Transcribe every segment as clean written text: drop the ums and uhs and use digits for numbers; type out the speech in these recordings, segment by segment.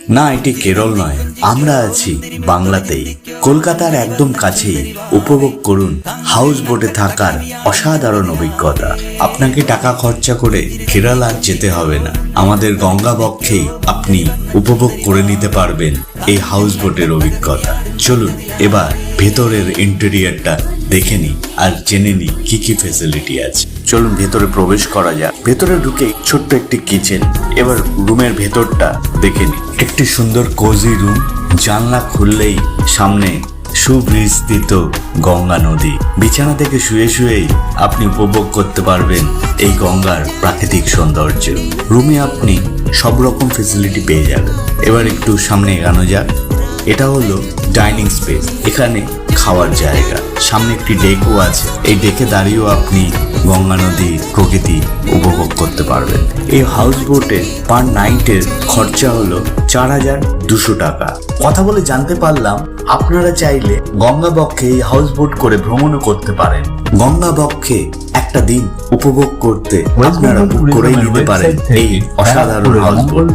না, এটি কেরল নয়, আমরা আছি বাংলাতেই, কলকাতার একদম কাছেই। উপভোগ করুন হাউস বোটে থাকার অসাধারণ অভিজ্ঞতা। আপনাকে টাকা খরচা করে কেরল আর যেতে হবে না। আমাদের গঙ্গা বক্ষেই আপনি উপভোগ করে নিতে পারবেন এই হাউস বোটের অভিজ্ঞতা। চলুন এবার ভেতরের ইন্টেরিয়রটা দেখে নি আর জেনে নি কি কি ফেসিলিটি আছে। চলুন ভেতরে প্রবেশ করা যাক। ভেতরে ঢুকে ছোট্ট একটি কিচেন। এবার রুমের ভেতরটা দেখে নি। একটি সুন্দর কোজি রুম, জানলা খুললেই সামনে সুবিস্তৃত গঙ্গা নদী। বিছানা থেকে শুয়ে শুয়েই আপনি উপভোগ করতে পারবেন এই গঙ্গার প্রাকৃতিক সৌন্দর্য। রুমে আপনি সব রকম ফেসিলিটি পেয়ে যাবেন। এবার একটু সামনে এগানো যাক। এটা হলো ডাইনিং স্পেস, এখানে খাওয়ার জায়গা। সামনে একটি ডেকও আছে, এই ডেকে দাঁড়িয়েও আপনি গঙ্গা নদী প্রকৃতি উপভোগ করতে পারবেন। এই হাউস বোটে পার নাইটের খরচা হলো 4,200 টাকা। কথা বলে জানতে পারলাম আপনারা চাইলে গঙ্গা বক্ষে এই হাউস বোট করে ভ্রমণও করতে পারেন। গঙ্গা বক্ষে একটা দিন উপভোগ করতে আপনারা বুক করেই নিতে পারেন এই অসাধারণ হাউস বোট।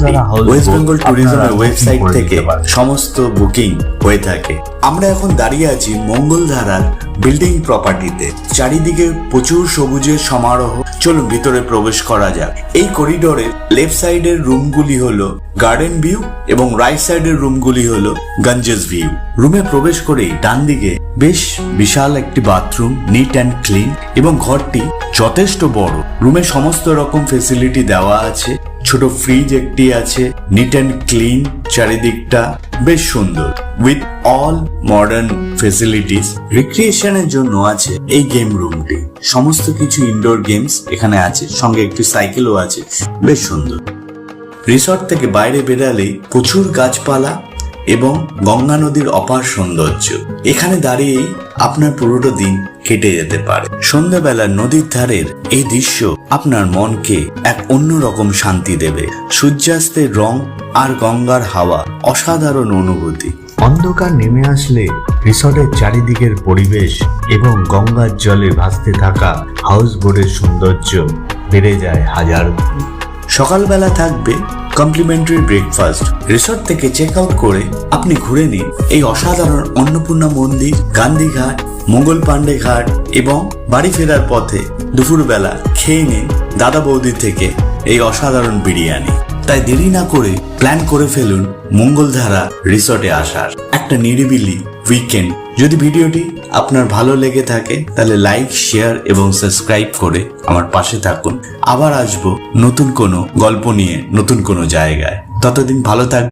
ওয়েস্ট বেঙ্গল ট্যুরিজমের ওয়েবসাইট থেকে সমস্ত বুকিং হয়ে থাকে। আমরা এখন দাঁড়িয়ে আছি মঙ্গলধারার বিল্ডিং প্রপার্টিতে। চারিদিকে প্রচুর সবুজের সমারোহ। চলুন ভিতরে প্রবেশ করা যাক। এই করিডোরের লেফট সাইডের রুমগুলি হলো গার্ডেন ভিউ এবং রাইট সাইডের রুমগুলি হলো গঞ্জেস ভিউ। রুমে প্রবেশ করেই ডান দিকে বেশ বিশাল একটি বাথরুম, নিট অ্যান্ড ক্লিন, এবং ঘরটি যথেষ্ট বড়। রুমে সমস্ত রকম ফেসিলিটি দেওয়া আছে। ছোট ফ্রিজ একটি আছে, নিট অ্যান্ড ক্লিন, চারিদিকটা বেশ সুন্দর উইথ অল মডার্ন ফেসিলিটিস। রিক্রিয়েশনের জন্য আছে এই গেম রুমটি। সমস্ত কিছু ইনডোর গেমস এখানে আছে, সঙ্গে একটি সাইকেলও আছে, বেশ সুন্দর। রিসর্ট থেকে বাইরে বেরালেই প্রচুর গাছপালা এবং গঙ্গা নদীর অপার সৌন্দর্য। এখানে দাঁড়িয়েই আপনার পুরোটা দিন কেটে যেতে পারে। সন্ধ্যাবেলা নদীর ধারের এই দৃশ্য আপনার মনকে এক অন্যরকম শান্তি দেবে। সূর্যাস্তের রং আর গঙ্গার হাওয়া অসাধারণ অনুভূতি। অন্ধকার নেমে আসলে রিসর্টের চারিদিকের পরিবেশ এবং গঙ্গার জলে ভাসতে থাকা হাউস বোটের সৌন্দর্য বেড়ে যায় হাজার গুণ। সকালবেলা থাকবে কমপ্লিমেন্টারি ব্রেকফাস্ট। রিসর্ট থেকে চেক আউট করে আপনি ঘুরে নিন এই অসাধারণ অন্নপূর্ণা মন্দির, গান্ধীঘাট, মোগল পান্ডে ঘাট, এবং বাড়ি ফেরার পথে দুপুরবেলা খেয়ে নিন দাদা বৌদি থেকে এই অসাধারণ বিরিয়ানি। তাই দেরি না করে প্ল্যান করে ফেলুন মঙ্গলধারা রিসর্টে আসার একটা নিরিবিলি উইকেন্ড। যদি ভিডিওটি আপনার ভালো লেগে থাকে তাহলে লাইক, শেয়ার এবং সাবস্ক্রাইব করে আমার পাশে থাকুন। আবার আসবো নতুন কোনো গল্প নিয়ে, নতুন কোনো জায়গায়। ততদিন ভালো থাকবেন।